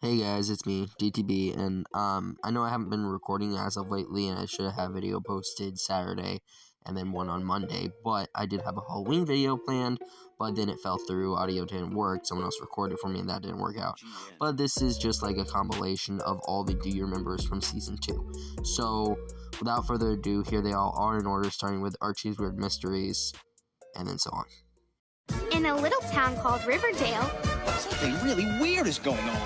Hey guys, it's me, DTB, and I know I haven't been recording as of lately, and I should have a video posted Saturday, and then one on Monday, but I did have a Halloween video planned, but then it fell through, audio didn't work, someone else recorded for me, and that didn't work out. But this is just like a compilation of all the Do You Remembers from Season 2. So, without further ado, here they all are in order, starting with Archie's Weird Mysteries, and then so on. In a little town called Riverdale, something really weird is going on.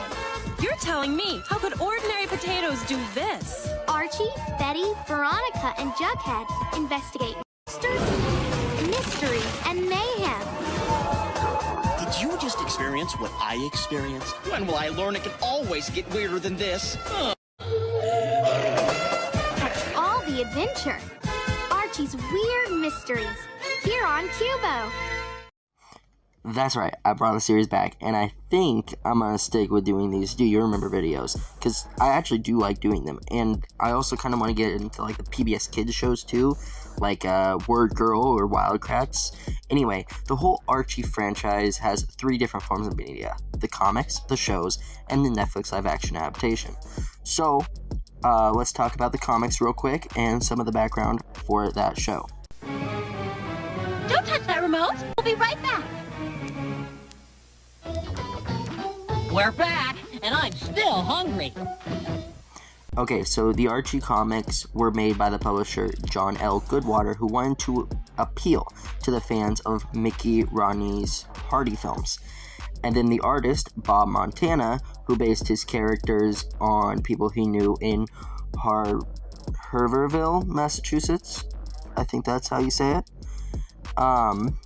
You're telling me, how could ordinary potatoes do this? Archie, Betty, Veronica, and Jughead investigate monsters, mysteries, and mayhem. Did you just experience what I experienced? When will I learn it can always get weirder than this? Catch all the adventure. Archie's Weird Mysteries, here on Qubo. That's right, I brought the series back, and I think I'm going to stick with doing these Do You Remember videos, because I actually do like doing them, and I also kind of want to get into, like, the PBS Kids shows, too, like, Word Girl or Wildcats. Anyway, the whole Archie franchise has 3 different forms of media: the comics, the shows, and the Netflix live-action adaptation. So, let's talk about the comics real quick, and some of the background for that show. Don't touch that remote! We'll be right back! We're back, and I'm still hungry. Okay, so the Archie comics were made by the publisher John L. Goodwater, who wanted to appeal to the fans of Mickey Rooney's Hardy films. And then the artist, Bob Montana, who based his characters on people he knew in Herverville, Massachusetts. I think that's how you say it. And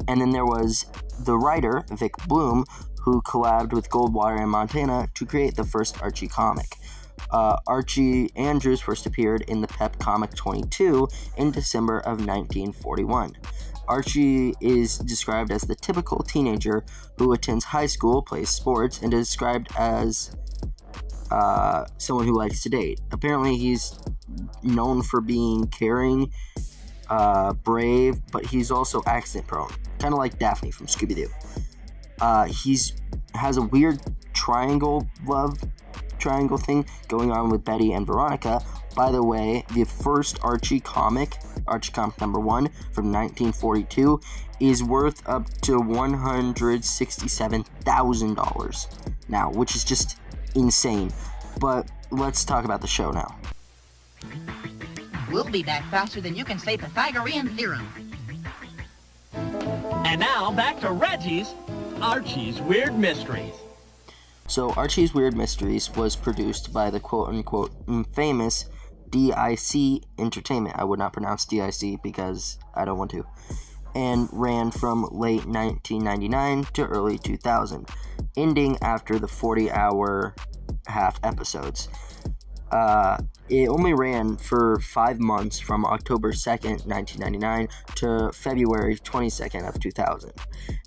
then there was the writer, Vic Bloom, who collabed with Goldwater and Montana to create the first Archie comic. Archie Andrews first appeared in the Pep Comic 22 in December of 1941. Archie is described as the typical teenager who attends high school, plays sports, and is described as someone who likes to date. Apparently he's known for being caring, brave, but he's also accident prone, kind of like Daphne from Scooby-Doo. Has a weird love triangle thing going on with Betty and Veronica. By the way, the first Archie comic number 1 from 1942, is worth up to $167,000 now, which is just insane. But let's talk about the show now. We'll be back faster than you can say Pythagorean theorem. And now, back to Reggie's Archie's Weird Mysteries. So, Archie's Weird Mysteries was produced by the quote-unquote famous DIC Entertainment. I would not pronounce DIC because I don't want to. And ran from late 1999 to early 2000, ending after the 40-hour half episodes. It only ran for 5 months from October 2nd, 1999 to February 22nd of 2000.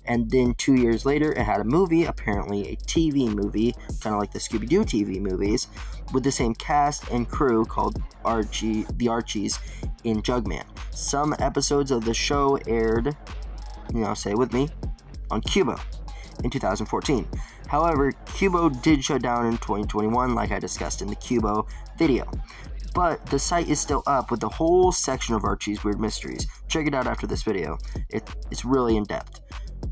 And then 2 years later, it had a movie, apparently a TV movie, kind of like the Scooby-Doo TV movies, with the same cast and crew called The Archies in Jugman. Some episodes of the show aired, say it with me, on Qubo in 2014. However, Qubo did shut down in 2021, like I discussed in the Qubo video. But the site is still up with the whole section of Archie's Weird Mysteries. Check it out after this video. It's really in-depth.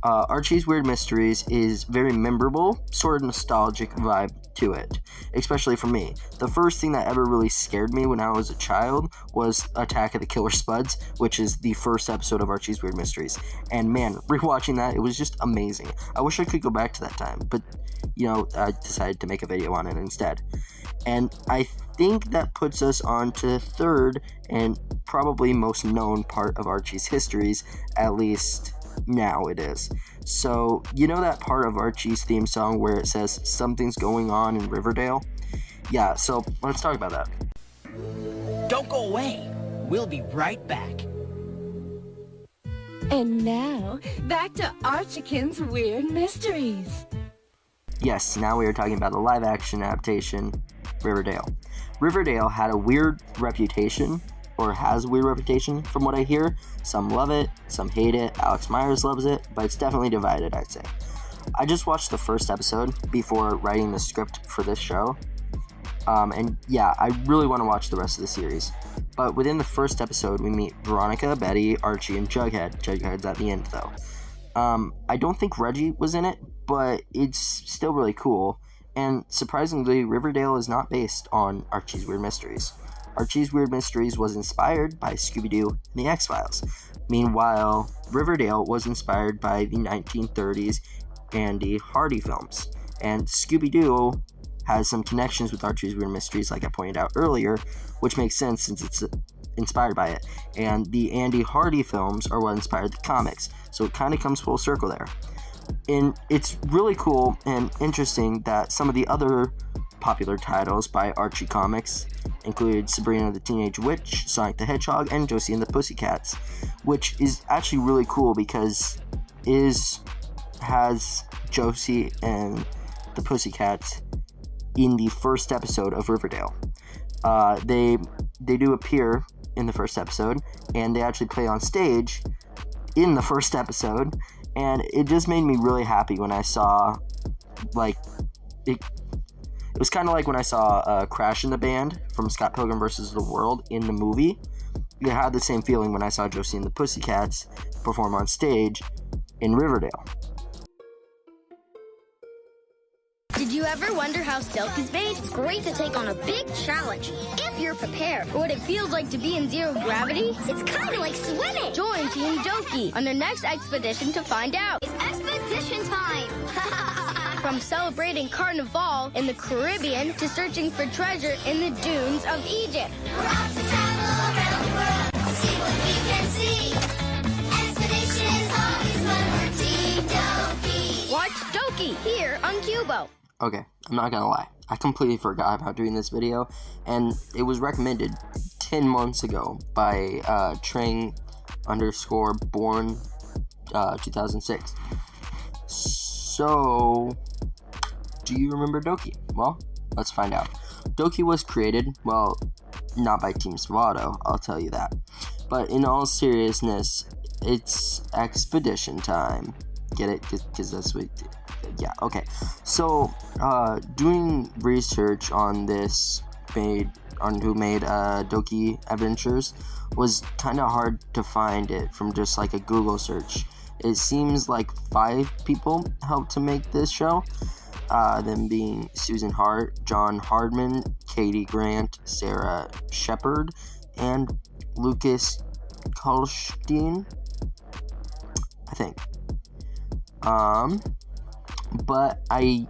Archie's Weird Mysteries is very memorable, sort of nostalgic vibe to it, especially for me. The first thing that ever really scared me when I was a child was Attack of the Killer Spuds, which is the first episode of Archie's Weird Mysteries. And man, rewatching that, it was just amazing. I wish I could go back to that time, but, I decided to make a video on it instead. And I think that puts us on to the third and probably most known part of Archie's histories, at least now it is. So, that part of Archie's theme song where it says, "Something's going on in Riverdale"? Yeah, so let's talk about that. Don't go away. We'll be right back. And now, back to Archie's Weird Mysteries. Yes, now we are talking about the live-action adaptation, Riverdale. Riverdale had a weird reputation, or has a weird reputation, from what I hear. Some love it, some hate it. Alex Myers loves it, but it's definitely divided, I'd say. I just watched the first episode before writing the script for this show. And yeah, I really want to watch the rest of the series. But within the first episode, we meet Veronica, Betty, Archie, and Jughead. Jughead's at the end, though. I don't think Reggie was in it, but it's still really cool. And surprisingly, Riverdale is not based on Archie's Weird Mysteries. Archie's Weird Mysteries was inspired by Scooby-Doo and the X-Files. Meanwhile, Riverdale was inspired by the 1930s Andy Hardy films. And Scooby-Doo has some connections with Archie's Weird Mysteries, like I pointed out earlier, which makes sense since it's inspired by it. And the Andy Hardy films are what inspired the comics, so it kind of comes full circle there. And it's really cool and interesting that some of the other popular titles by Archie Comics include Sabrina the Teenage Witch, Sonic the Hedgehog, and Josie and the Pussycats, which is actually really cool because has Josie and the Pussycats in the first episode of Riverdale. They do appear in the first episode, and they actually play on stage in the first episode, and it just made me really happy when I saw, like, it was kind of like when I saw Crash in the Band from Scott Pilgrim vs. the World in the movie. I had the same feeling when I saw Josie and the Pussycats perform on stage in Riverdale. Did you ever wonder how silk is made? It's great to take on a big challenge, if you're prepared. Or what it feels like to be in zero gravity? It's kind of like swimming. Join Team Doki on their next expedition to find out. It's expedition time! From celebrating Carnival in the Caribbean to searching for treasure in the dunes of Egypt. We're off to travel around the world, see what we can see. Expedition is always when we're Team Doki. Watch Doki here on Qubo. Okay, I'm not gonna lie. I completely forgot about doing this video, and it was recommended 10 months ago by Trang_born 2006. So, do you remember Doki? Well, let's find out. Doki was created, well, not by Team Savato, I'll tell you that. But in all seriousness, it's expedition time. Get it? Because that's what... Yeah, okay. So, doing research on this who made Doki Adventures was kind of hard to find it from just like a Google search. It seems like 5 people helped to make this show, them being Susan Hart, John Hardman, Katie Grant, Sarah Shepard, and Lucas Kulstein, I think. But I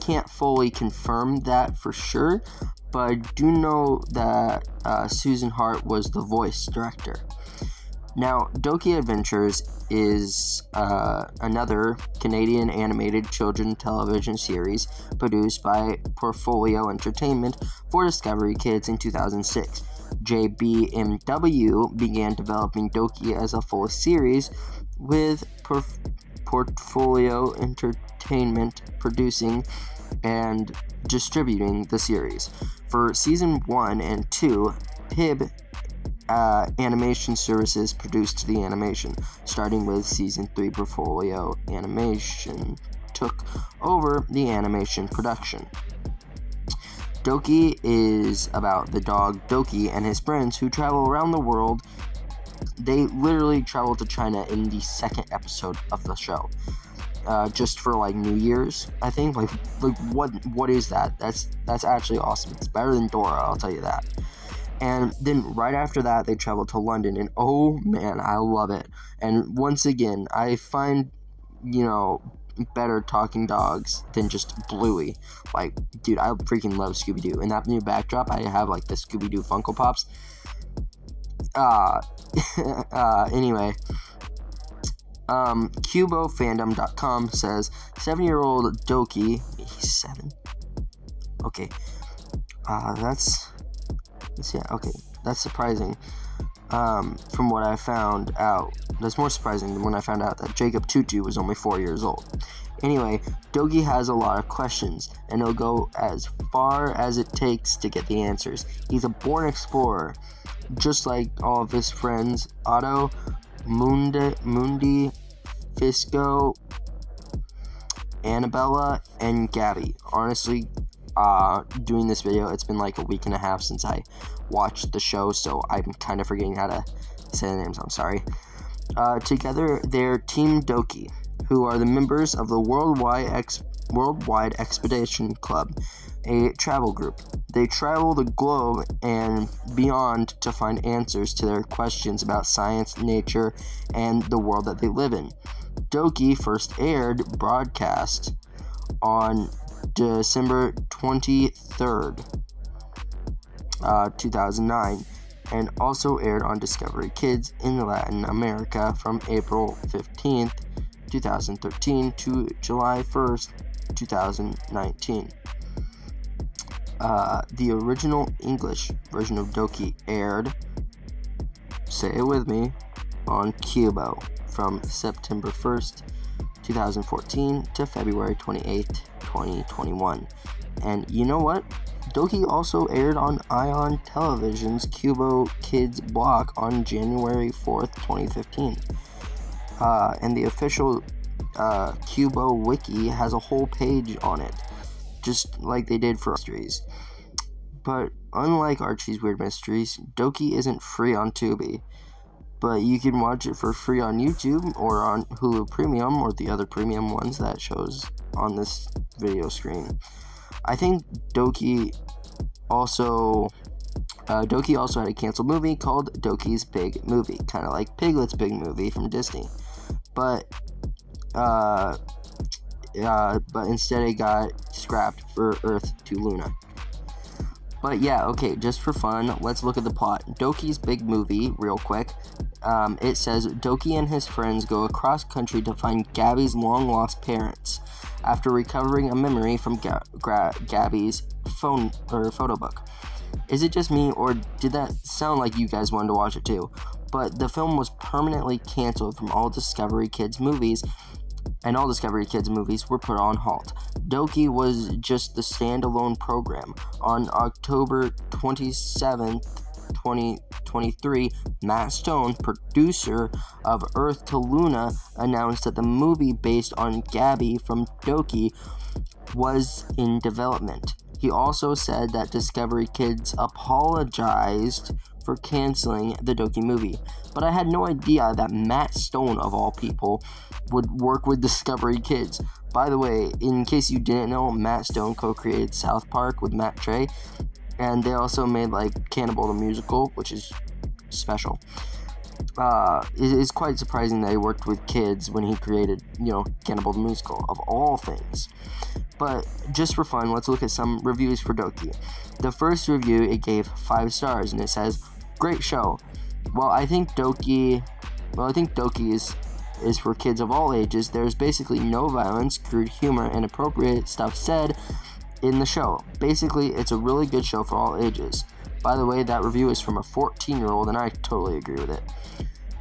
can't fully confirm that for sure, but I do know that Susan Hart was the voice director. Now, Doki Adventures is another Canadian animated children's television series produced by Portfolio Entertainment for Discovery Kids in 2006. JBMW began developing Doki as a full series, with Portfolio Entertainment producing and distributing the series. For season 1 and 2, PIB Animation Services produced the animation. Starting with season 3, Portfolio Animation took over the animation production. Doki is about the dog Doki and his friends who travel around the world. They literally travel to China in the second episode of the show, just for like New Year's, I think. Like what is that? That's actually awesome. It's better than Dora, I'll tell you that. And then right after that, they travel to London, and oh man, I love it. And once again, I find, better talking dogs than just Bluey. Like, dude, I freaking love Scooby-Doo. In that new backdrop, I have like the Scooby-Doo Funko Pops. Anyway, QuboFandom.com says 7-year-old Doki, he's 7. Okay, that's surprising. From what I found out, that's more surprising than when I found out that Jacob Tutu was only 4 years old. Anyway, Doki has a lot of questions, and he'll go as far as it takes to get the answers. He's a born explorer, just like all of his friends, Otto, Mundi, Fisco, Annabella and Gabby. Honestly, doing this video, it's been like a week and a half since I watched the show, so I'm kind of forgetting how to say the names. I'm sorry. Together, they're Team Doki, who are the members of the Worldwide Expedition Club, a travel group. They travel the globe and beyond to find answers to their questions about science, nature, and the world that they live in. Doki first broadcast on December 23rd, 2009, and also aired on Discovery Kids in Latin America from April 15th, 2013 to July 1st, 2019. The original English version of Doki aired, say it with me, on Qubo from September 1st, 2014 to February 28th, 2021. And you know what? Doki also aired on Ion Television's Qubo Kids block on January 4th, 2015. And the official Qubo wiki has a whole page on it, just like they did for Mysteries. But unlike Archie's Weird Mysteries, Doki isn't free on Tubi, but you can watch it for free on YouTube or on Hulu Premium or the other premium ones that shows on this video screen. I think Doki also had a canceled movie called Doki's Big Movie, kind of like Piglet's Big Movie from Disney, but instead it got scrapped for Earth to Luna. But yeah, okay, just for fun, let's look at the plot. Doki's Big Movie, real quick. It says Doki and his friends go across country to find Gabby's long-lost parents after recovering a memory from Gabby's photo book. Is it just me, or did that sound like you guys wanted to watch it too? But the film was permanently canceled from all Discovery Kids movies, and all Discovery Kids movies were put on halt. Doki was just the standalone program. On October 27th, 2023, Matt Stone, producer of Earth to Luna, announced that the movie based on Gabby from Doki was in development. He also said that Discovery Kids apologized for canceling the Doki movie, but I had no idea that Matt Stone, of all people, would work with Discovery Kids. By the way, in case you didn't know, Matt Stone co-created South Park with Matt Trey, and they also made like Cannibal the Musical, which is special. It is quite surprising that he worked with kids when he created, Cannibal the Musical, of all things. But just for fun, let's look at some reviews for Doki. The first review, it gave 5 stars, and it says, "Great show. Well, I think Doki is for kids of all ages. There's basically no violence, crude humor, and appropriate stuff said in the show. Basically, it's a really good show for all ages." By the way, that review is from a 14-year-old, and I totally agree with it.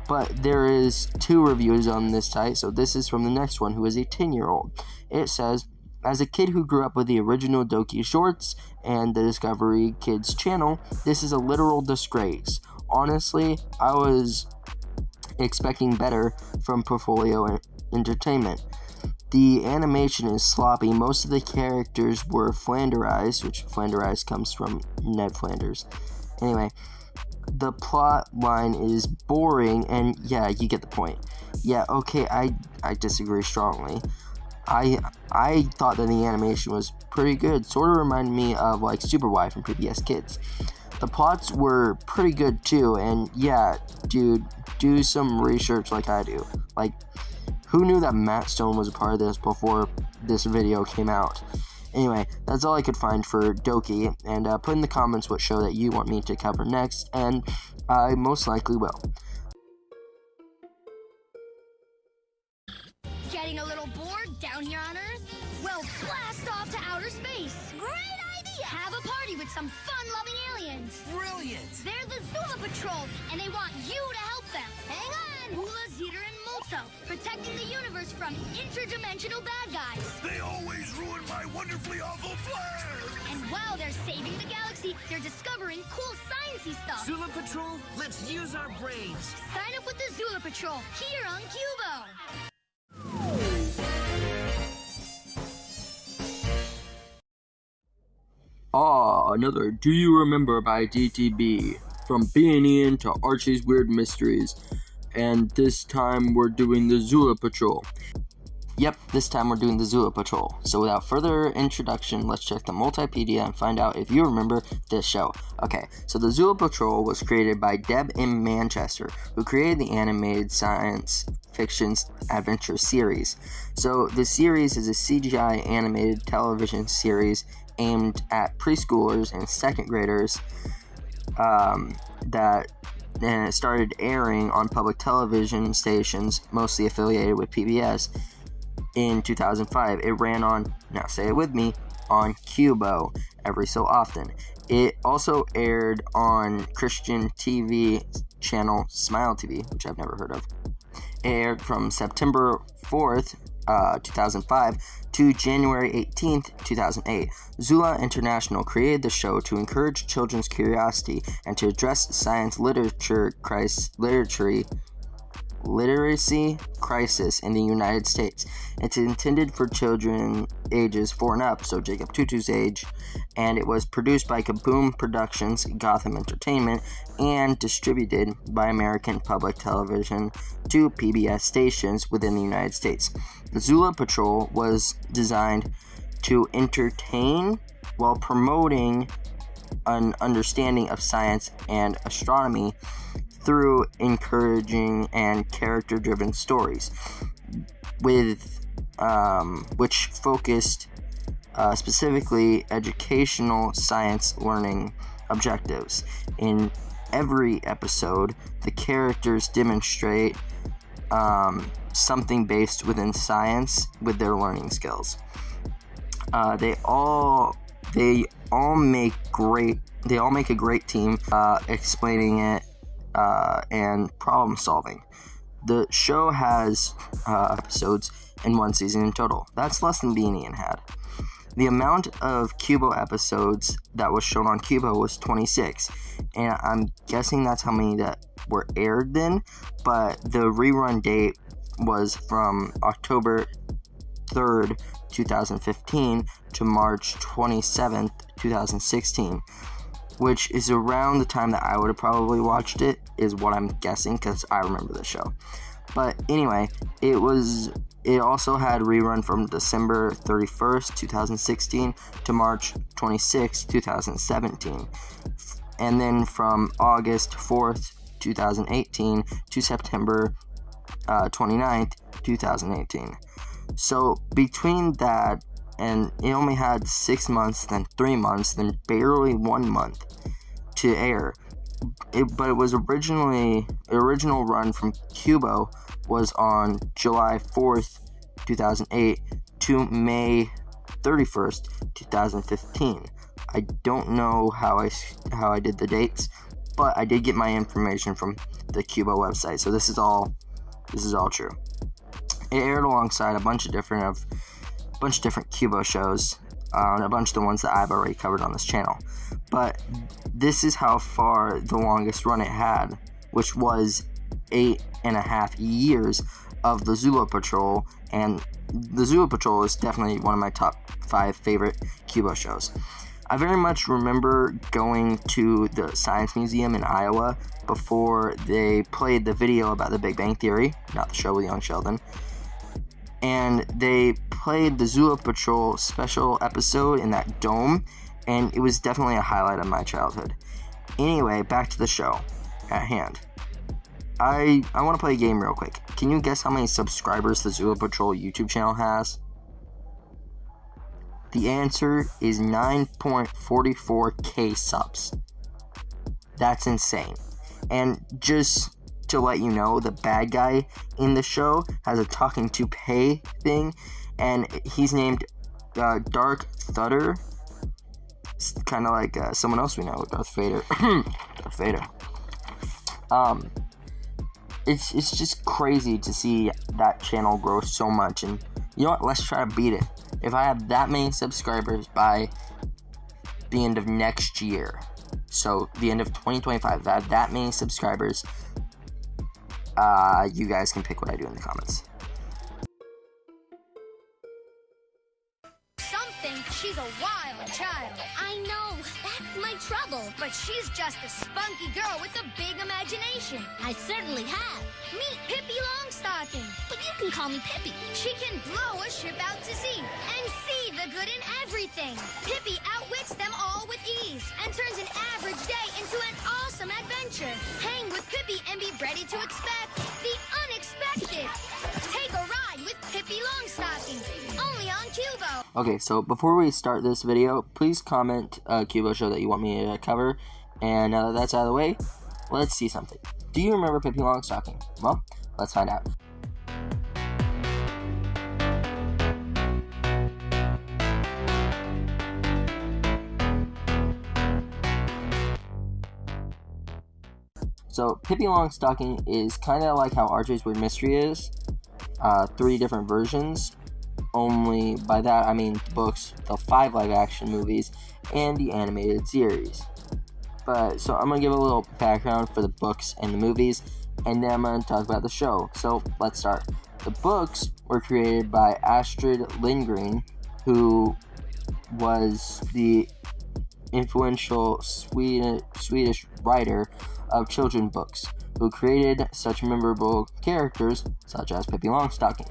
But there is 2 reviews on this site, so this is from the next one, who is a 10-year-old. It says, "As a kid who grew up with the original Doki shorts and the Discovery Kids channel, this is a literal disgrace. Honestly, I was expecting better from Portfolio Entertainment. The animation is sloppy. Most of the characters were flanderized," which flanderized comes from Ned Flanders. Anyway, the plot line is boring, and yeah, you get the point. Yeah, okay, I disagree strongly. I thought that the animation was pretty good. Sort of reminded me of like Super Y from PBS Kids. The plots were pretty good too, and yeah, dude, do some research like I do. Like, who knew that Matt Stone was a part of this before this video came out? Anyway, that's all I could find for Doki, and put in the comments what show that you want me to cover next, and I most likely will. Getting a little bored down here on Earth? Well, blast off to outer space. Great idea! Have a party with some fun-loving aliens. Brilliant! They're the Zula Patrol, and they want you to help them. Hang on! Hula, Zeter, and Molso, protecting the universe from interdimensional bad guys. They always ruin my wonderfully awful plan! And while they're saving the galaxy, they're discovering cool sciencey stuff. Zula Patrol, let's use our brains. Sign up with the Zula Patrol here on Qubo. Another Do You Remember by DTB. From being Ian to Archie's Weird Mysteries. And this time we're doing the Zula Patrol. Yep, this time we're doing the Zula Patrol. So without further introduction, let's check the Multipedia and find out if you remember this show. Okay, so the Zula Patrol was created by Deb in Manchester, who created the animated science fiction adventure series. So the series is a CGI animated television series aimed at preschoolers and second graders and it started airing on public television stations, mostly affiliated with PBS, in 2005. It ran on, now say it with me, on Qubo every so often. It also aired on Christian TV channel Smile TV, which I've never heard of. It aired from September 4th, 2005 to January 18th, 2008. Zula International created the show to encourage children's curiosity and to address science literacy crisis in the United States. It's intended for children ages 4 and up, so Jacob Tutu's age, and it was produced by Kaboom Productions, Gotham Entertainment, and distributed by American Public Television to PBS stations within the United States. The Zula Patrol was designed to entertain while promoting an understanding of science and astronomy through encouraging and character-driven stories, which focused specifically educational science learning objectives. In every episode, the characters demonstrate something based within science with their learning skills. They all make a great team explaining it and problem solving. The show has episodes in one season in total. That's less than Beanie and had. The amount of Qubo episodes that was shown on Qubo was 26, and I'm guessing that's how many that were aired then, but the rerun date was from October 3rd, 2015 to March 27th, 2016, which is around the time that I would have probably watched it, is what I'm guessing, because I remember the show. But anyway, it also had rerun from December 31st, 2016 to March 26th, 2017. And then from August 4th, 2018 to September 29th, 2018. So between that, and it only had 6 months, then 3 months, then barely 1 month to air. But it was original run from Qubo was on July 4th, 2008 to May 31st, 2015. I don't know how I did the dates, but I did get my information from the Qubo website, so this is all true. It aired alongside a bunch of different Qubo shows, a bunch of the ones that I've already covered on this channel. But this is how far the longest run it had, which was 8.5 years of the Zula Patrol, and the Zula Patrol is definitely one of my top 5 favorite Qubo shows. I very much remember going to the Science Museum in Iowa before they played the video about the Big Bang Theory, not the show with young Sheldon, and they played the Zula Patrol special episode in that dome, and it was definitely a highlight of my childhood. Anyway, back to the show at hand. I want to play a game real quick. Can you guess how many subscribers the Zula Patrol YouTube channel has? The answer is 9.44k subs. That's insane. And just to let you know, the bad guy in the show has a talking toupee thing, and he's named Dark Thudder. It's kind of like someone else we know, Darth Vader. Darth Vader. It's just crazy to see that channel grow so much, and you know what? Let's try to beat it. If I have that many subscribers by the end of next year, so the end of 2025, if I have that many subscribers, you guys can pick what I do in the comments. Some think she's a wild child. I know, that's my trouble. But she's just a spunky girl with a big imagination. I certainly have. Meet Pippy Longstocking. But you can call me Pippi. She can blow a ship out to sea and see the good in everything. Pippi outwits them all with ease and turns an average day into an awesome adventure. Hang with Pippi and be ready to expect the unexpected. Take a ride with Pippy Longstocking, only on Qubo. Okay, so before we start this video, please comment a Qubo show that you want me to cover. And now that that's out of the way, let's see something. Do you remember Pippy Longstocking? Well, let's find out. So, Pippy Longstocking is kind of like how Archie's Weird Mystery is. 3 different versions. Only by that I mean the books, the 5 live-action movies, and the animated series. But so I'm gonna give a little background for the books and the movies, and then I'm gonna talk about the show. So let's start. The books were created by Astrid Lindgren, who was the influential Swedish writer of children's books, who created such memorable characters such as Pippy Longstocking.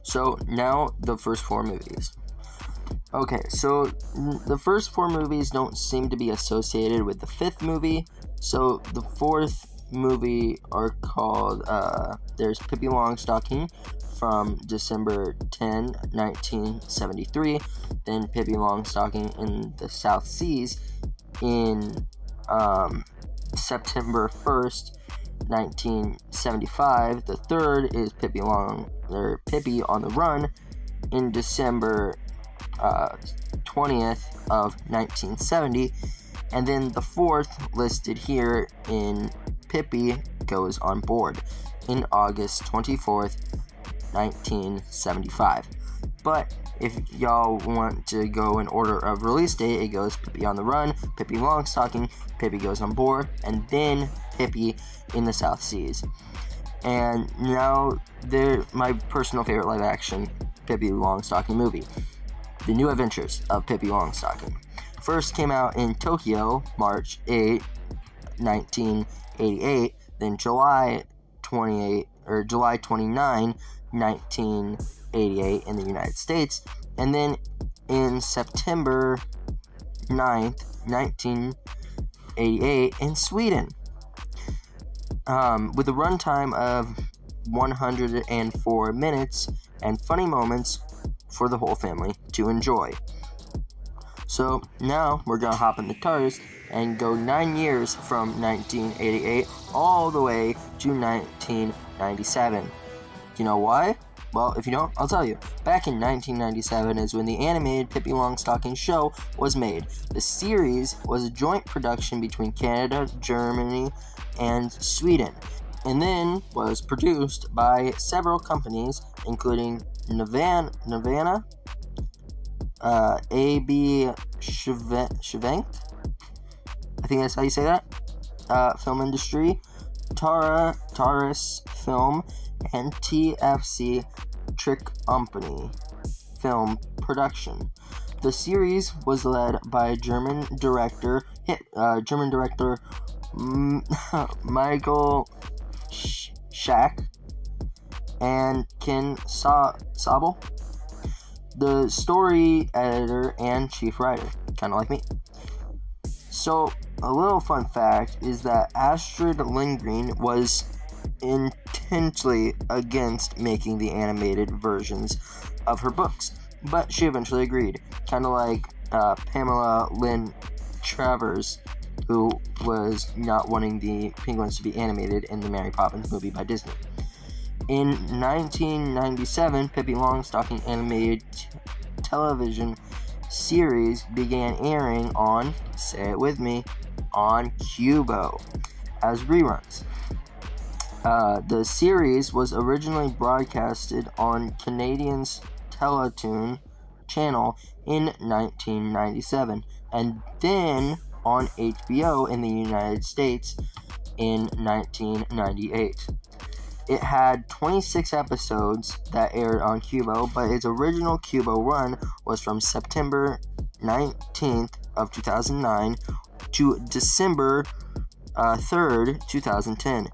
So now the first 4 movies. Okay, so the first 4 movies don't seem to be associated with the 5th movie. So the 4th movie are called, there's Pippy Longstocking from December 10, 1973. Then Pippy Longstocking in the South Seas in September 1st, 1975. The 3rd is Pippy on the Run in December 20th of 1970, and then the 4th listed here in Pippi Goes on Board in August 24th, 1975. But if y'all want to go in order of release date, it goes Pippi on the Run, Pippy Longstocking, Pippi Goes on Board, and then Pippi in the South Seas. And now my personal favorite live action Pippi Longstocking movie, The New Adventures of Pippi Longstocking. First came out in Tokyo, March 8, 1988, then July 29, 1988 in the United States, and then in September 9th, 1988 in Sweden. With a runtime of 104 minutes and funny moments for the whole family to enjoy. So now we're gonna hop in the cars and go 9 years from 1988 all the way to 1997. You know why? Well, if you don't, I'll tell you. Back in 1997 is when the animated Pippy Longstocking show was made. The series was a joint production between Canada, Germany, and Sweden, and then was produced by several companies, including Nirvana, A.B. Schwenk, I think that's how you say that, Film Industry, Taurus Film, and TFC Trick Company Film Production. The series was led by German director Michael Schack and Ken Sabel, the story editor and chief writer, kind of like me. So, a little fun fact is that Astrid Lindgren was intensely against making the animated versions of her books, but she eventually agreed, kind of like Pamela Lynn Travers, who was not wanting the penguins to be animated in the Mary Poppins movie by Disney. In 1997, Pippy Longstocking animated television series began airing on, say it with me, on Qubo as reruns. The series was originally broadcasted on Canadian's Teletoon channel in 1997, and then on HBO in the United States in 1998. It had 26 episodes that aired on Qubo, but its original Qubo run was from September 19th of 2009 to December 3rd, 2010.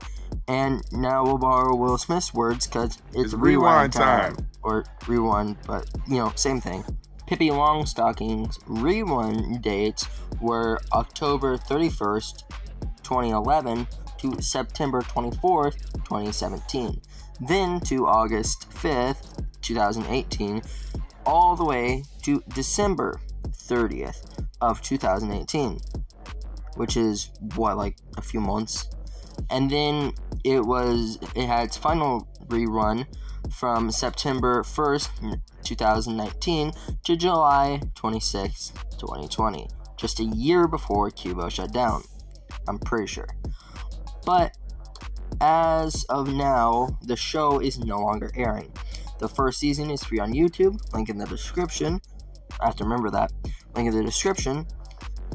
And now we'll borrow Will Smith's words because it's rewind time. Or rewind, but, same thing. Pippi Longstocking's rerun dates were October 31st, 2011 to September 24th, 2017. Then to August 5th, 2018, all the way to December 30th of 2018, which is, like a few months. And then it had its final rerun from September 1st, 2019 to July 26th, 2020, just a year before Qubo shut down, I'm pretty sure. But as of now, the show is no longer airing. The first season is free on YouTube, link in the description. I have to remember that. Link in the description.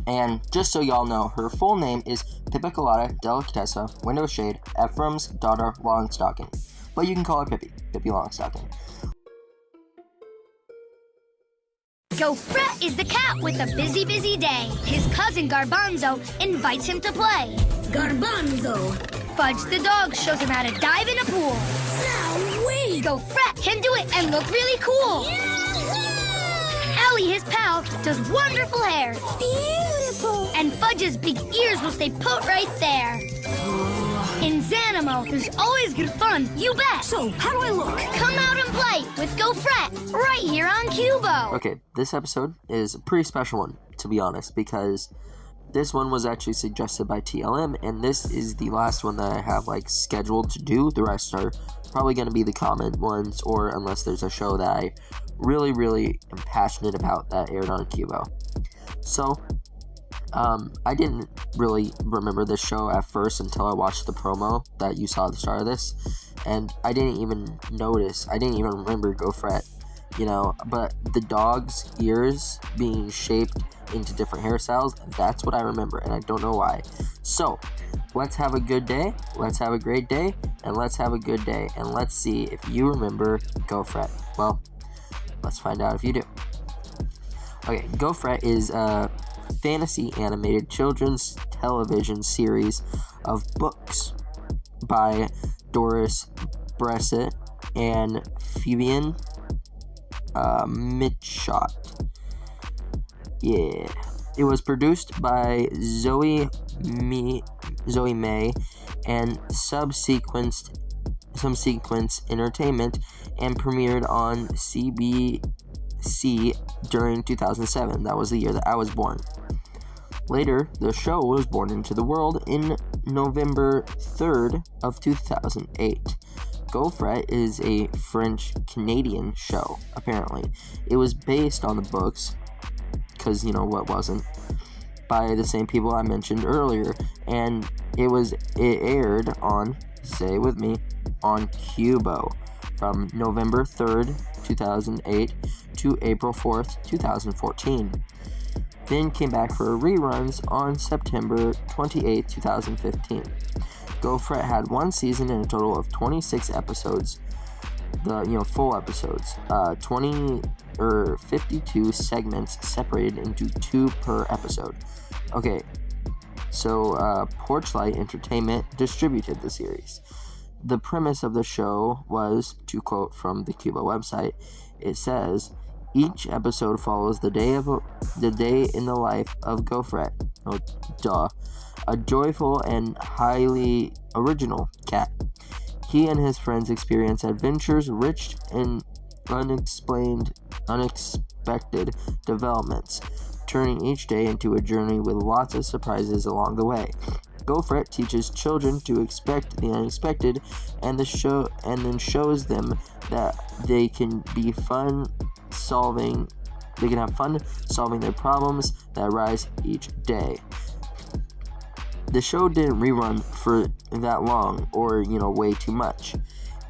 And just so y'all know, her full name is Pecola Delicatessa Window Shade Ephraim's daughter Longstocking. But you can call her Pippi Longstocking. Gofrette is the cat with a busy, busy day. His cousin Garbanzo invites him to play. Garbanzo. Fudge the dog shows him how to dive in a pool. Now wait. Gofrette can do it and look really cool. Ellie, his pal, does wonderful hair. Beautiful. And Fudge's big ears will stay put right there. In Zanimo, there's always good fun, you bet. So, how do I look? Come out and play with Gofrette right here on Qubo. Okay, this episode is a pretty special one, to be honest, because this one was actually suggested by TLM, and this is the last one that I have, scheduled to do. The rest are probably going to be the comment ones, or unless there's a show that I really, really am passionate about that aired on Qubo. So, I didn't really remember this show at first until I watched the promo that you saw at the start of this, and I didn't even remember Gofrette, but the dog's ears being shaped into different hairstyles, that's what I remember, and I don't know why. So, let's have a good day, let's have a great day, and let's have a good day, and let's see if you remember Gofrette. Well, let's find out if you do. Okay, Gofrette is a fantasy animated children's television series of books by Doris Bressett and Fabian Mitschott. Yeah. It was produced by Zoe May and Subsequence Entertainment and premiered on CBC during 2007. That was the year that I was born. Later, the show was born into the world in November 3rd of 2008. Gofrette is a French-Canadian show, apparently. It was based on the books, because, what wasn't, by the same people I mentioned earlier, and it aired on, say with me, on Qubo from November 3rd, 2008 to April 4th, 2014. Then came back for reruns on September 28, 2015. Gofrette had one season and a total of 26 episodes, full episodes, 52 segments separated into 2 per episode. Okay, so Porchlight Entertainment distributed the series. The premise of the show was, to quote from the Qubo website, it says, each episode follows the day in the life of Gofrette. Oh, duh. A joyful and highly original cat. He and his friends experience adventures rich in unexpected developments, turning each day into a journey with lots of surprises along the way. Gofrette teaches children to expect the unexpected, and then shows them that they can have fun solving their problems that arise each day. The show didn't rerun for that long, or, way too much.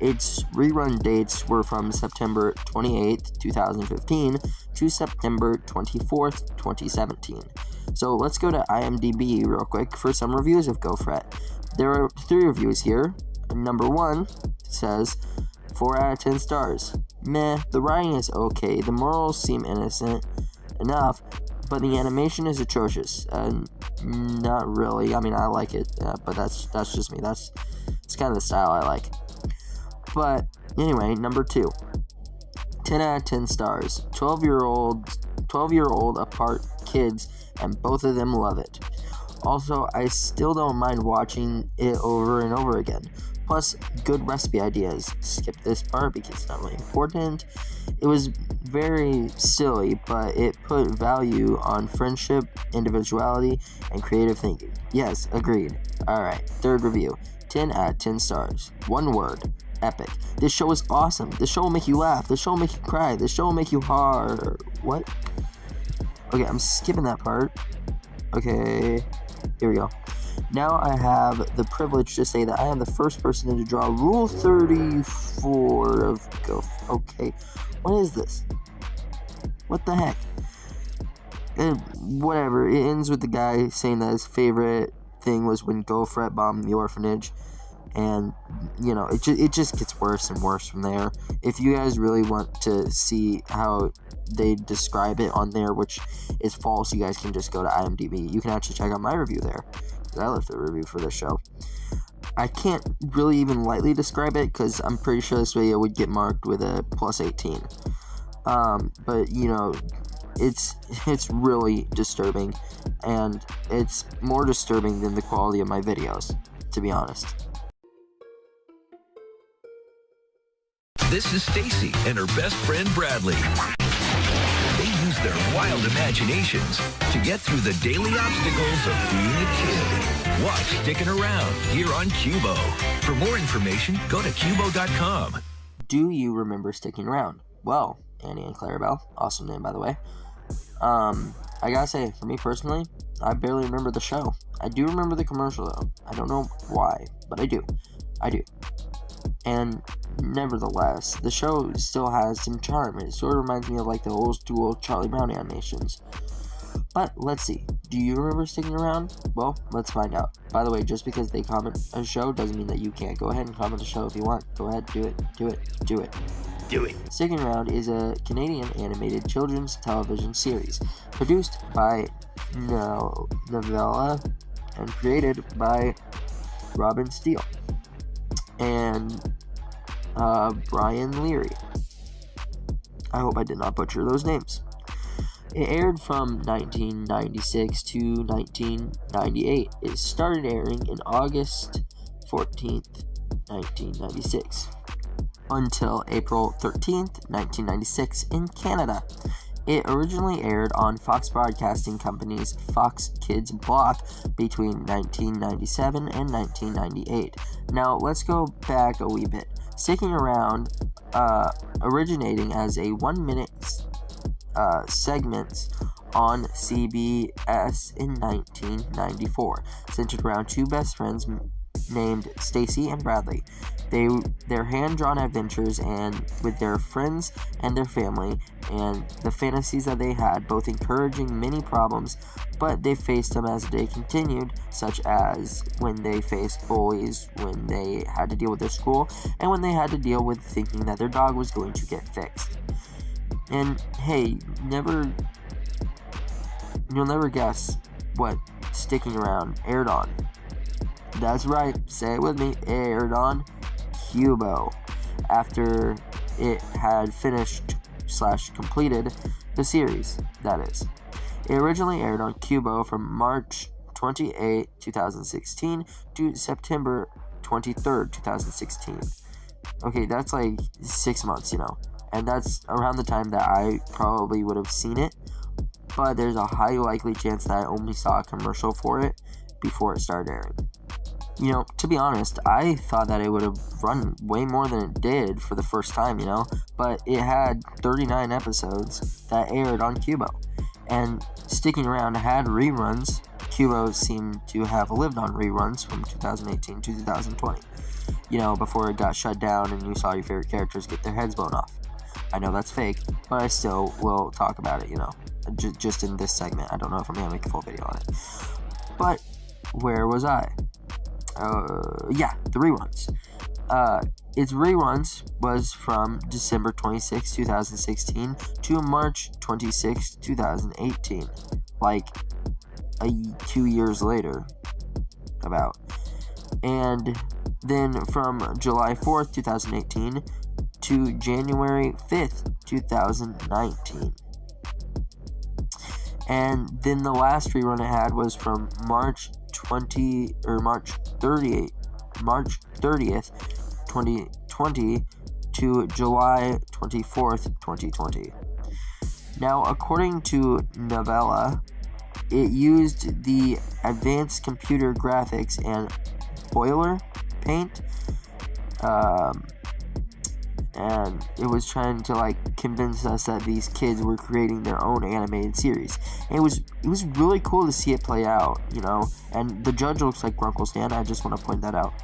Its rerun dates were from September 28th, 2015 to September 24th, 2017. So let's go to IMDb real quick for some reviews of Gofrette. There are 3 reviews here. Number 1 says, 4 out of 10 stars. Meh, the writing is okay, the morals seem innocent enough, but the animation is atrocious. Not really. I mean, I like it, but that's just me. It's kind of the style I like. But anyway, number 2. 10 out of 10 stars. 12-year-old apart kids, and both of them love it. Also, I still don't mind watching it over and over again. Plus, good recipe ideas. Skip this part because it's not really important. It was very silly, but it put value on friendship, individuality, and creative thinking. Yes, agreed. Alright, 3rd review. 10 out of 10 stars. 1 word. Epic. This show is awesome. This show will make you laugh. This show will make you cry. This show will make you hard. What? Okay, I'm skipping that part. Okay, here we go. Now I have the privilege to say that I am the first person to draw Rule 34 of Gofrette. Okay, what is this? What the heck? And whatever, it ends with the guy saying that his favorite thing was when Gofrette bombed the orphanage. And, you know, it just gets worse and worse from there. If you guys really want to see how they describe it on there, which is false, you guys can just go to IMDb. You can actually check out my review there. I left a review for this show. I can't really even lightly describe it because I'm pretty sure this video would get marked with a +18. But, you know, it's really disturbing. And it's more disturbing than the quality of my videos, to be honest. This is Stacy and her best friend Bradley. They use their wild imaginations to get through the daily obstacles of being a kid. Watch Stickin Around here on Qubo. For more information, go to Qubo.com. Do you remember Sticking Around? Well, Annie and Clarabelle, awesome name by the way. I gotta say, for me personally, I barely remember the show. I do remember the commercial though. I don't know why, but I do. And nevertheless, the show still has some charm. It sort of reminds me of like the old school Charlie Brown animations. But let's see. Do you remember Sticking Around? Well, let's find out. By the way, just because they comment a show doesn't mean that you can't. Go ahead and comment a show if you want. Go ahead, do it. Sticking Around is a Canadian animated children's television series produced by Novella and created by Robin Steele and Brian Leary. I hope I did not butcher those names. It aired from 1996 to 1998. It started airing in August 14th, 1996, until April 13th, 1996 in Canada. It originally aired on Fox Broadcasting Company's Fox Kids block between 1997 and 1998. Now, let's go back a wee bit. Sticking Around, originating as a 1-minute segment on CBS in 1994, centered around two best friends named Stacy and Bradley. Their hand-drawn adventures and with their friends and their family, and the fantasies that they had, both encouraging many problems, but they faced them as the day continued, such as when they faced bullies, when they had to deal with their school, and when they had to deal with thinking that their dog was going to get fixed. And hey, you'll never guess what Sticking Around aired on. That's right, say it with me, aired on Qubo, after it had finished/completed the series, that is. It originally aired on Qubo from March 28, 2016 to September 23rd, 2016. Okay, that's like 6 months, you know, and that's around the time that I probably would have seen it, but there's a high likely chance that I only saw a commercial for it before it started airing. You know, to be honest, I thought that it would have run way more than it did for the first time, you know, but it had 39 episodes that aired on Qubo, and Sticking Around had reruns. Qubo seemed to have lived on reruns from 2018 to 2020, you know, before it got shut down and you saw your favorite characters get their heads blown off. I know that's fake, but I still will talk about it, you know, just in this segment. I don't know if I'm going to make a full video on it. But where was I? The reruns. its reruns was from December 26, 2016 to March 26, 2018. Like 2 years later, about. And then from July 4th, 2018 to January 5th, 2019. And then the last rerun it had was from March 30th, 2020 to July 24th, 2020. Now, according to Novella, it used the advanced computer graphics and boiler paint, and it was trying to like convince us that these kids were creating their own animated series. And it was really cool to see it play out, you know. And the judge looks like Grunkle Stan. I just want to point that out.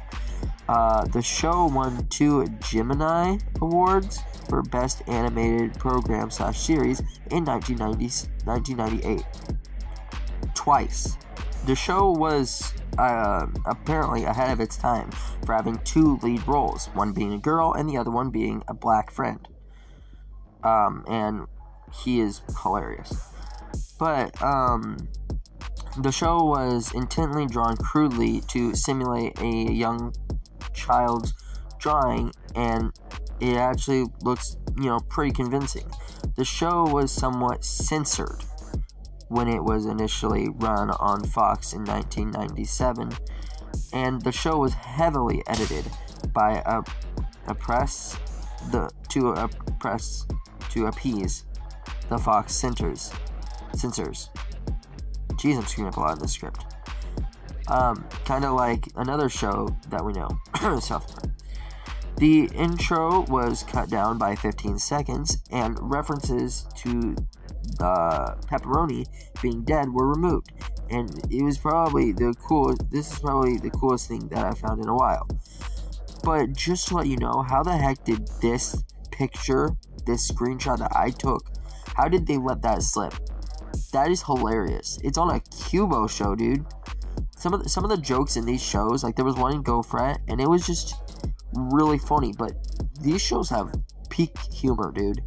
The show won 2 Gemini Awards for Best Animated Program / Series in 1998. Twice. The show was apparently ahead of its time for having 2 lead roles, one being a girl and the other one being a black friend. And he is hilarious. But the show was intently drawn crudely to simulate a young child's drawing, and it actually looks, you know, pretty convincing. The show was somewhat censored when it was initially run on Fox in 1997, and the show was heavily edited by to appease the Fox censors. Jeez, I'm screwing up a lot in this script. Kind of like another show that we know, South Park. The intro was cut down by 15 seconds, and references to pepperoni being dead were removed. And it was probably this is probably the coolest thing that I found in a while. But just to let you know, how the heck did this screenshot that I took, how did they let that slip? That is hilarious. It's on a Qubo show, dude. Some of the jokes in these shows, like there was one in Gofrette, and it was just really funny. But these shows have peak humor, dude.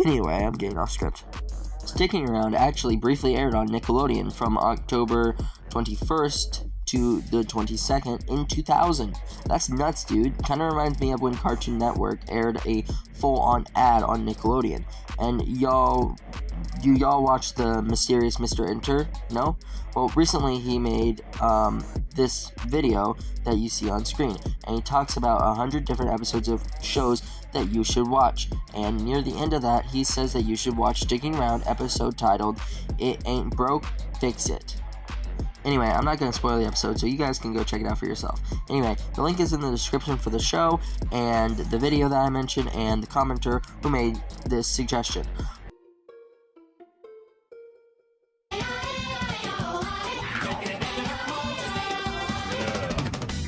Anyway, I'm getting off script. Stickin Around actually briefly aired on Nickelodeon from October 21st to the 22nd in 2000. That's nuts, dude. Kind of reminds me of when Cartoon Network aired a full-on ad on Nickelodeon. And do y'all watch the mysterious Mr. Enter? No? Well, recently he made this video that you see on screen, and he talks about 100 different episodes of shows that you should watch. And near the end of that, he says that you should watch Stickin Around episode titled "It Ain't Broke, Fix It." Anyway, I'm not going to spoil the episode, so you guys can go check it out for yourself. Anyway, the link is in the description for the show, and the video that I mentioned, and the commenter who made this suggestion.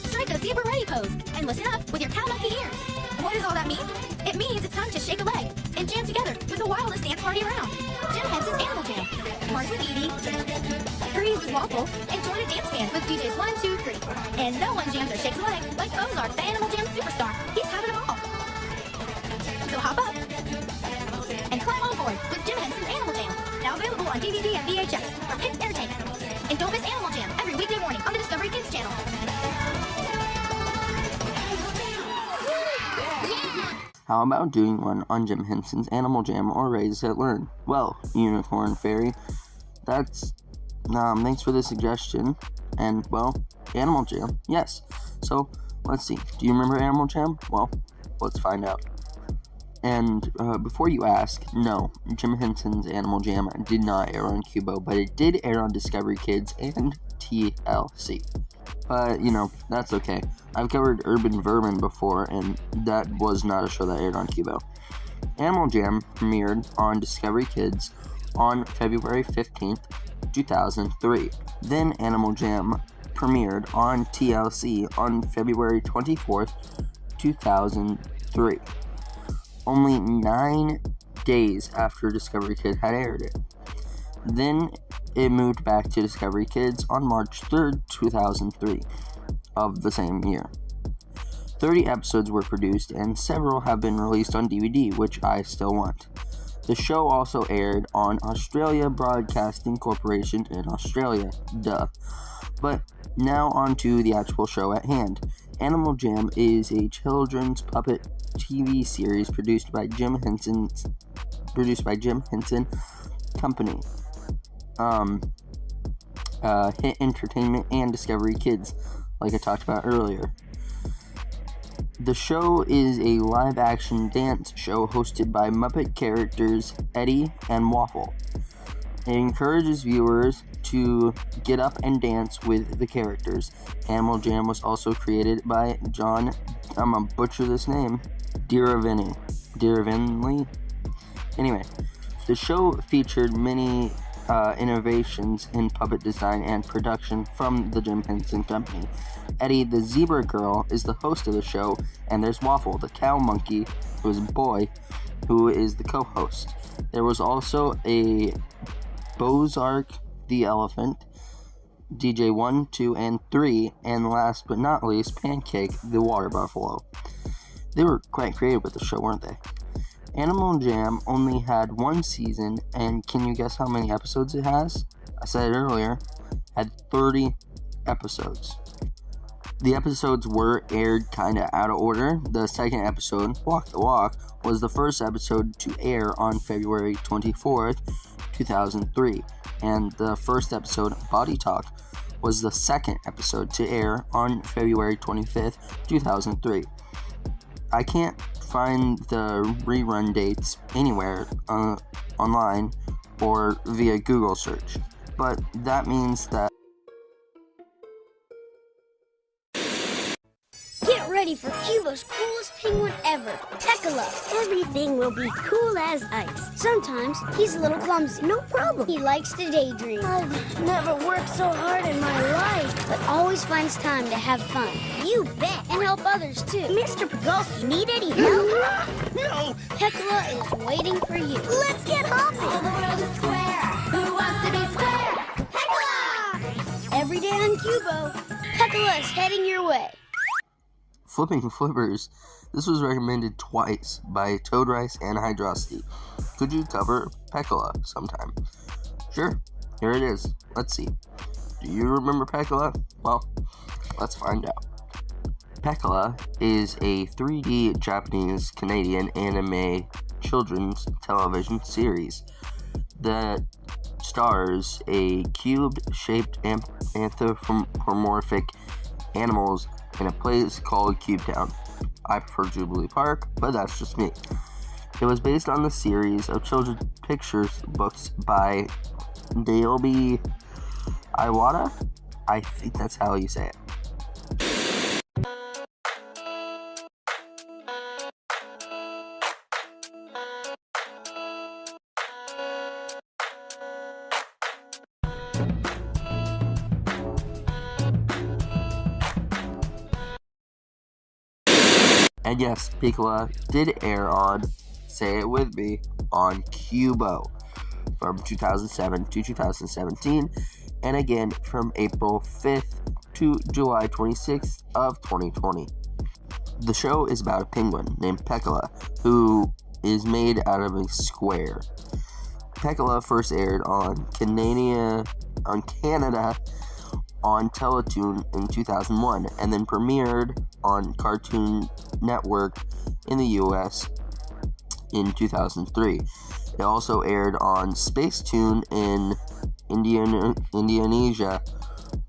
Strike a zebra ready pose, and listen up with your cow monkey ears. What does all that mean? It means it's time to shake a leg and jam together with the wildest dance party around. Jim Henson's Animal Jam. March with Edie, Freeze with Waffle, and join a dance band with DJs 1, 2, 3. And no one jams or shakes a leg like Ozark, the Animal Jam superstar. He's having them all. So hop up and climb on board with Jim Henson's Animal Jam. Now available on DVD and VHS from Hit Entertainment. And don't miss Animal Jam every weekday morning on the Discovery Kids channel. How about doing one on Jim Henson's Animal Jam or Raise It Learn? Well, Unicorn Fairy, that's, thanks for the suggestion. And, well, Animal Jam, yes. So, let's see. Do you remember Animal Jam? Well, let's find out. And, before you ask, no, Jim Henson's Animal Jam did not air on Qubo, but it did air on Discovery Kids and TLC. But, you know, that's okay. I've covered Urban Vermin before, and that was not a show that aired on Qubo. Animal Jam premiered on Discovery Kids on February 15th, 2003. Then Animal Jam premiered on TLC on February 24th, 2003. Only 9 days after Discovery Kids had aired it. Then it moved back to Discovery Kids on March 3rd, 2003 of the same year. 30 episodes were produced, and several have been released on DVD, which I still want. The show also aired on Australia Broadcasting Corporation in Australia, duh. But now on to the actual show at hand. Animal Jam is a children's puppet TV series produced by Jim Henson Company, Hit Entertainment, and Discovery Kids, like I talked about earlier. The show is a live-action dance show hosted by Muppet characters Eddie and Waffle. It encourages viewers to get up and dance with the characters. Animal Jam was also created by John, I'm gonna butcher this name, Diravinley. Anyway, the show featured many innovations in puppet design and production from the Jim Henson Company. Eddie the Zebra Girl is the host of the show, and there's Waffle the Cow Monkey, who is a boy, who is the co-host. There was also a Bozark the Elephant, DJ 1, 2, and 3, and last but not least, Pancake the Water Buffalo. They were quite creative with the show, weren't they? Animal Jam only had one season, and can you guess how many episodes it has? I said it earlier, had 30 episodes. The episodes were aired kinda out of order. The second episode, Walk the Walk, was the first episode to air on February 24th, 2003, and the first episode, Body Talk, was the second episode to air on February 25th, 2003. I can't find the rerun dates anywhere online or via Google search, but that means that Get ready for Qubo's coolest penguin ever, Pecola. Everything will be cool as ice. Sometimes he's a little clumsy, no problem. He likes to daydream. I've never worked so hard in my life, but always finds time to have fun. You bet, and help others too. Mr. Pogolski, need any help? No! Pecola is waiting for you. Let's get hopping. All the world is square. Who wants to be square? Pecola! Every day on Qubo, Pecola is heading your way. Flipping Flippers. This was recommended twice by Toad Rice and Hydrosity. Could you cover Pecola sometime? Sure, here it is. Let's see. Do you remember Pecola? Well, let's find out. Pecola is a 3D Japanese-Canadian anime children's television series that stars a cube-shaped anthropomorphic animals in a place called Cube Town. I prefer Jubilee Park, but that's just me. It was based on the series of children's pictures books by Naomi Iwata. I think that's how you say it. And yes, Pecola did air on, say it with me, on Qubo from 2007 to 2017, and again from April 5th to July 26th of 2020. The show is about a penguin named Pecola, who is made out of a square. Pecola first aired on Canada on Teletoon in 2001, and then premiered on Cartoon Network in the US in 2003. It also aired on Spacetoon in Indonesia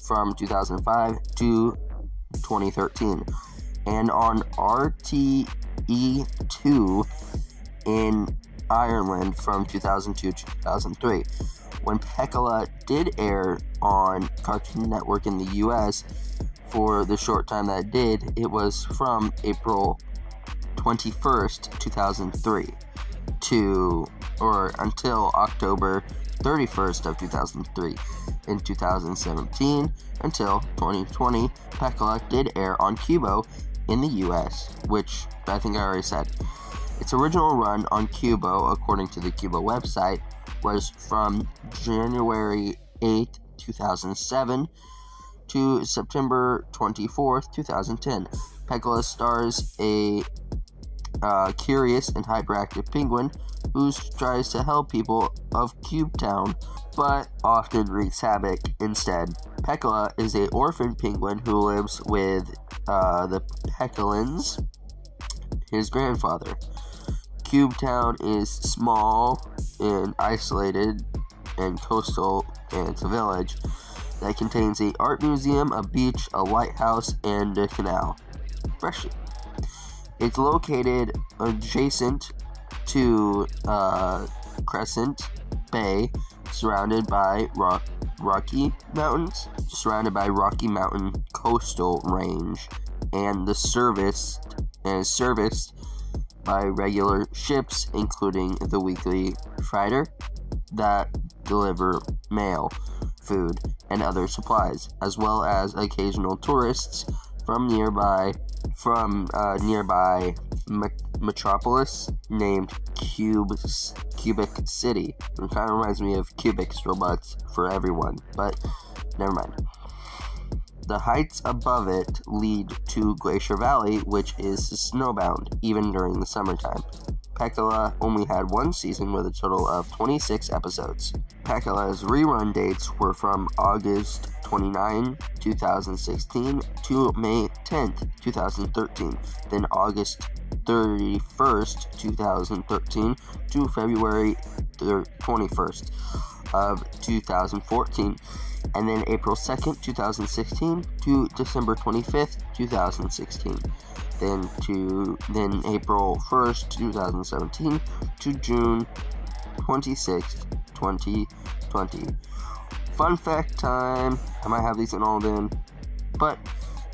from 2005 to 2013, and on RTE2 in Ireland from 2002 to 2003. When Pecola did air on Cartoon Network in the US for the short time that it did, it was from April 21st, 2003 until October 31st of 2003. In 2017 until 2020, Pecola did air on Qubo in the US, which I think I already said. Its original run on Qubo, according to the Qubo website, was from January 8, 2007 to September 24th, 2010. Pecola stars a curious and hyperactive penguin who tries to help people of Cube Town, but often wreaks havoc instead. Pecola is an orphan penguin who lives with the Pecolans, his grandfather. Cube Town is small and isolated and coastal, and it's a village that contains an art museum, a beach, a lighthouse, and a canal. Freshly. It's located adjacent to Crescent Bay, surrounded by Rocky Mountains, coastal range, and is serviced by regular ships, including the weekly freighter that deliver mail, food, and other supplies, as well as occasional tourists from nearby metropolis named Cubic City. It kind of reminds me of Cubics robots for everyone, but never mind. The heights above it lead to Glacier Valley, which is snowbound, even during the summertime. Pecola only had one season with a total of 26 episodes. Pecola's rerun dates were from August 29, 2016 to May 10, 2013, then August 31st, 2013 to February 21st of 2014, and then April 2nd, 2016 to December 25th, 2016. Then April 1st, 2017 to June 26th, 2020. Fun fact time. I might have these in all of them, but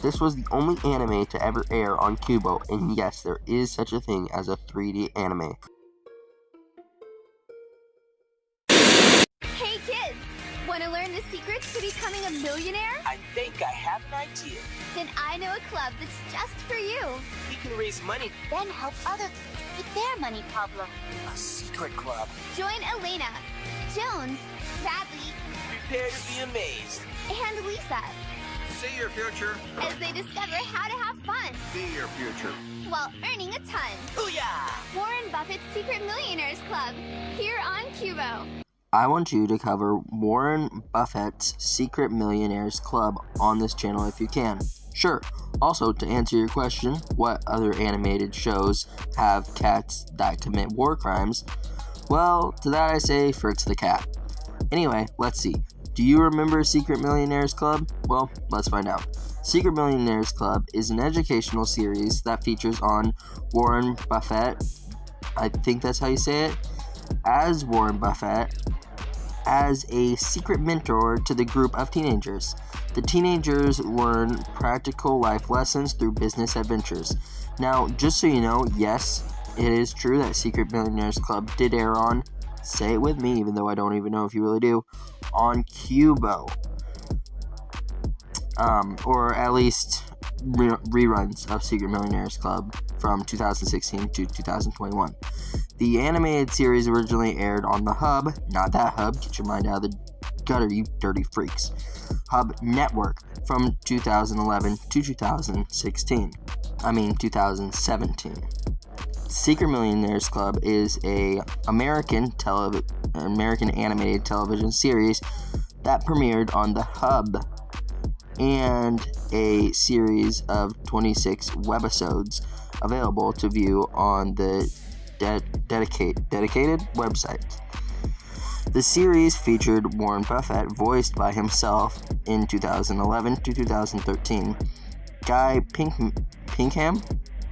this was the only anime to ever air on Qubo, and yes, there is such a thing as a 3D anime. Hey kids! Want to learn the secrets to becoming a millionaire? I think I have an idea. Then I know a club that's just for you. We can raise money. Then help others with their money problem. A secret club. Join Elena, Jones, Bradley, Prepare to be amazed. and Lisa See your future. as they discover how to have fun Be your future. while earning a ton. Booyah! Warren Buffett's Secret Millionaires Club, here on Qubo. I want you to cover Warren Buffett's Secret Millionaires Club on this channel if you can. Sure. Also, to answer your question, what other animated shows have cats that commit war crimes? Well, to that I say, Fritz the Cat. Anyway, let's see. Do you remember Secret Millionaires Club? Well, let's find out. Secret Millionaires Club is an educational series that features on Warren Buffett, I think that's how you say it, as Warren Buffett, as a secret mentor to the group of teenagers. The teenagers learn practical life lessons through business adventures. Now, just so you know, yes, it is true that Secret Millionaires Club did air on, say it with me, even though I don't even know if you really do, on Qubo. Or at least reruns of Secret Millionaires Club from 2016 to 2021. The animated series originally aired on the Hub, not that Hub, get your mind out of the gutter, you dirty freaks, Hub Network from 2011 to 2017. Secret Millionaires Club is a American animated television series that premiered on the Hub, and a series of 26 webisodes available to view on the dedicated website. The series featured Warren Buffett, voiced by himself in 2011 to 2013, Guy Pinkham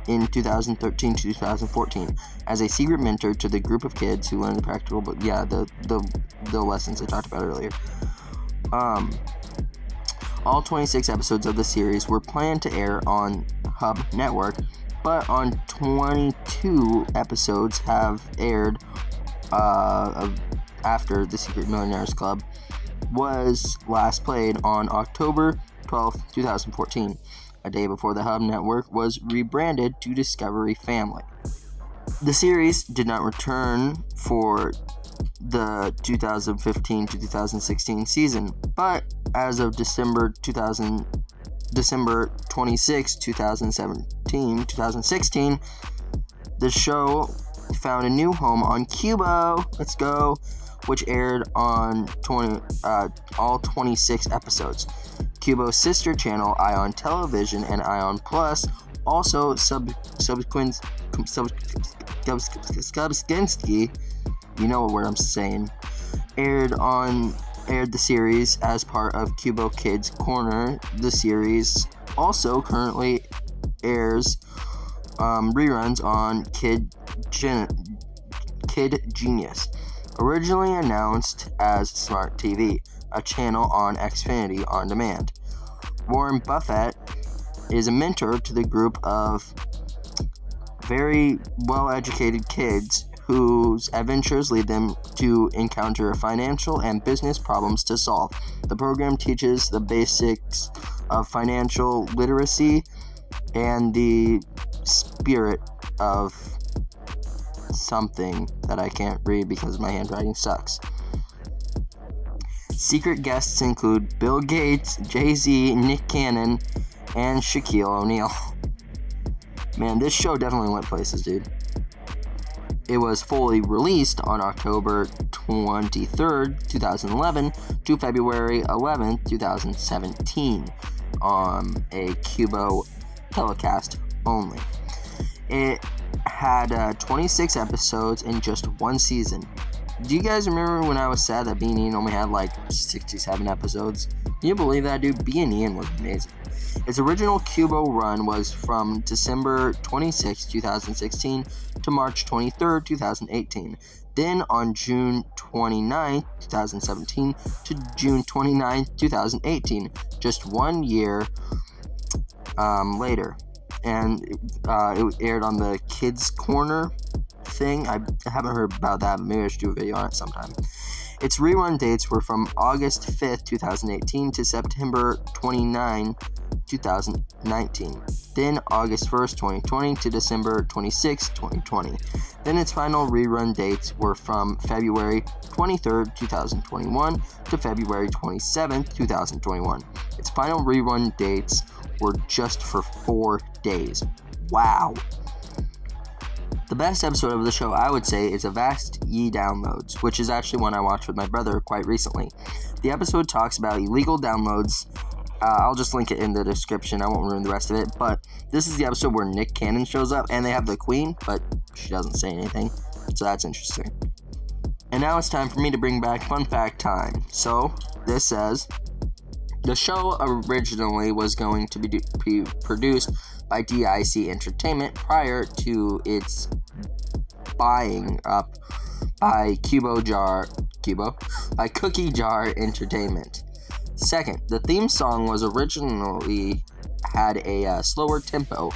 in 2013 to 2014, as a secret mentor to the group of kids who learn the practical, but yeah, the lessons I talked about earlier. All 26 episodes of the series were planned to air on Hub Network, but on 22 episodes have aired after the Secret Millionaires Club was last played on October 12th, 2014, a day before the Hub Network was rebranded to Discovery Family. The series did not return for the 2015 to 2016 season, but as of December 2000, December 26, 2016, the show found a new home on Qubo, let's go, which aired on all 26 episodes. Qubo's sister channel, Ion Television and Ion Plus, also Subskinski, you know what word I'm saying, aired the series as part of Qubo Kids Corner. The series also currently airs reruns on Kid Genius, originally announced as Smart TV, a channel on Xfinity On Demand. Warren Buffett is a mentor to the group of very well-educated kids whose adventures lead them to encounter financial and business problems to solve. The program teaches the basics of financial literacy and the spirit of something that I can't read because my handwriting sucks. Secret guests include Bill Gates, Jay-Z, Nick Cannon, and Shaquille O'Neal. Man, this show definitely went places, dude. It was fully released on October 23rd, 2011 to February 11th, 2017 on a Qubo telecast only. It had 26 episodes in just one season. Do you guys remember when I was sad that Bean Ian only had like 67 episodes? Can you believe that, dude? Bean Ian was amazing. Its original Qubo run was from December 26, 2016 to March 23, 2018. Then on June 29, 2017 to June 29, 2018, just 1 year later. And it aired on the Kids Corner thing. I haven't heard about that, but maybe I should do a video on it sometime. Its rerun dates were from August 5th, 2018 to September 29, 2019. Then August 1st, 2020 to December 26, 2020. Then its final rerun dates were from February 23rd, 2021 to February 27th, 2021. Its final rerun dates were just for 4 days. Wow. The best episode of the show, I would say, is Avast Ye Downloads, which is actually one I watched with my brother quite recently. The episode talks about illegal downloads. I'll just link it in the description. I won't ruin the rest of it. But this is the episode where Nick Cannon shows up, and they have the Queen, but she doesn't say anything. So that's interesting. And now it's time for me to bring back Fun Fact Time. So, this says, the show originally was going to be produced by DIC Entertainment prior to its buying up by Cookie Jar Entertainment. Second, the theme song was originally had a slower tempo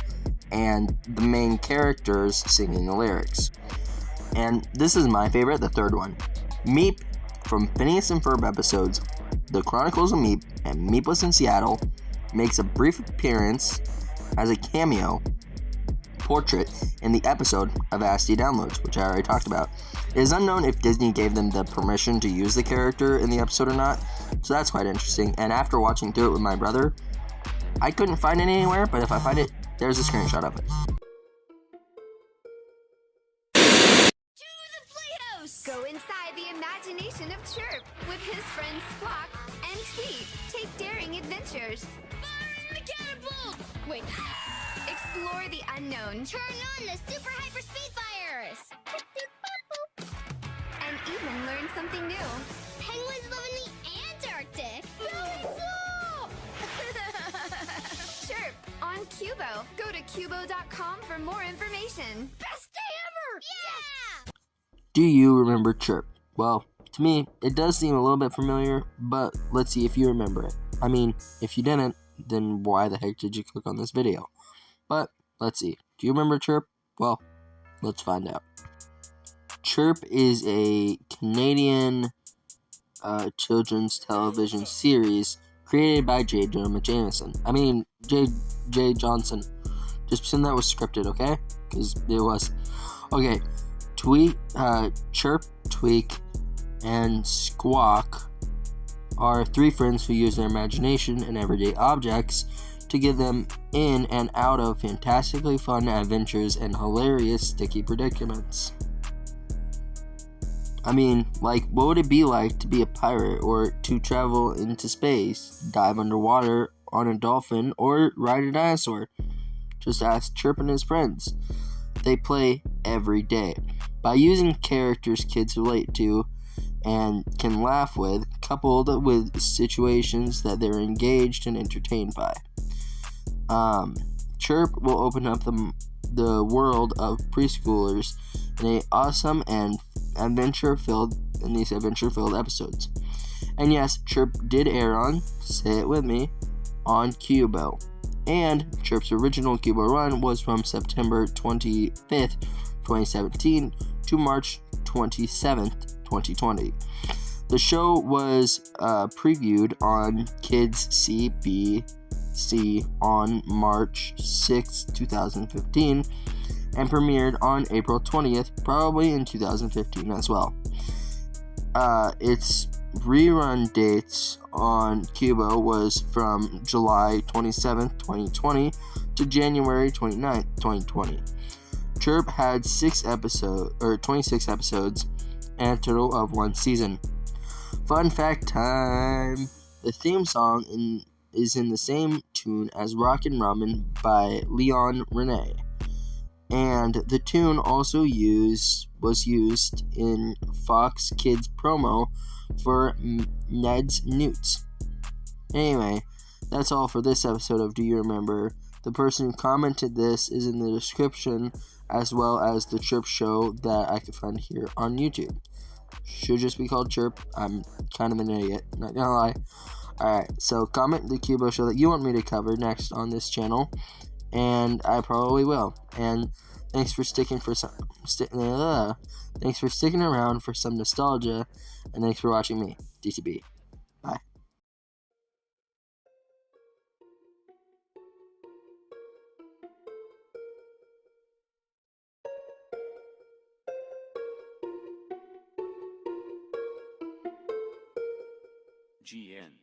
and the main characters singing the lyrics. And this is my favorite, the third one. Meep from Phineas and Ferb episodes The Chronicles of Meep and Meep Was in Seattle makes a brief appearance as a cameo portrait in the episode of Avast Ye Downloads, which I already talked about. It is unknown if Disney gave them the permission to use the character in the episode or not, so that's quite interesting. And after watching through it with my brother, I couldn't find it anywhere, but if I find it, there's a screenshot of it. Go inside the imagination of Chirp with his friends Squawk and Tweet. Take daring adventures. Fire in the catapult! Wait. Explore the unknown. Turn on the super hyper speed fires! And even learn something new. Penguins live in the Antarctic! Chirp on Qubo. Go to Qubo.com for more information. Best day ever! Yeah! Do you remember Chirp? Well, to me, it does seem a little bit familiar, but let's see if you remember it. I mean, if you didn't, then why the heck did you click on this video? But, let's see. Do you remember Chirp? Well, let's find out. Chirp is a Canadian children's television series created by J. Jonah Jameson. J. Johnson. Just pretend that was scripted, okay? Because it was. Okay. Chirp, Tweak, and Squawk are three friends who use their imagination and everyday objects to get them in and out of fantastically fun adventures and hilarious sticky predicaments. I mean, like, what would it be like to be a pirate, or to travel into space, dive underwater on a dolphin, or ride a dinosaur? Just ask Chirp and his friends. They play every day. By using characters kids relate to and can laugh with, coupled with situations that they're engaged and entertained by. Chirp will open up the world of preschoolers in these adventure-filled episodes. And yes, Chirp did air on, say it with me, on Qubo. And Chirp's original Qubo run was from September 25th, 2017 to March 27th, 2020. The show was previewed on Kids CBC on March 6, 2015, and premiered on April 20th, probably in 2015 as well. Its rerun dates on Qubo was from July 27th, 2020 to January 29th, 2020. Chirp had 26 episodes and a total of 1 season. Fun fact time! The theme song is in the same tune as Rockin' Ramen by Leon Rene. And the tune also was used in Fox Kids promo for Ned's Newts. Anyway, that's all for this episode of Do You Remember? The person who commented this is in the description, as well as the Chirp show that I could find here on YouTube. Should just be called Chirp. I'm kind of an idiot, not gonna lie. Alright, so comment the Qubo show that you want me to cover next on this channel, and I probably will. And thanks for sticking around for some nostalgia, and thanks for watching me, DTB. Bye. GN.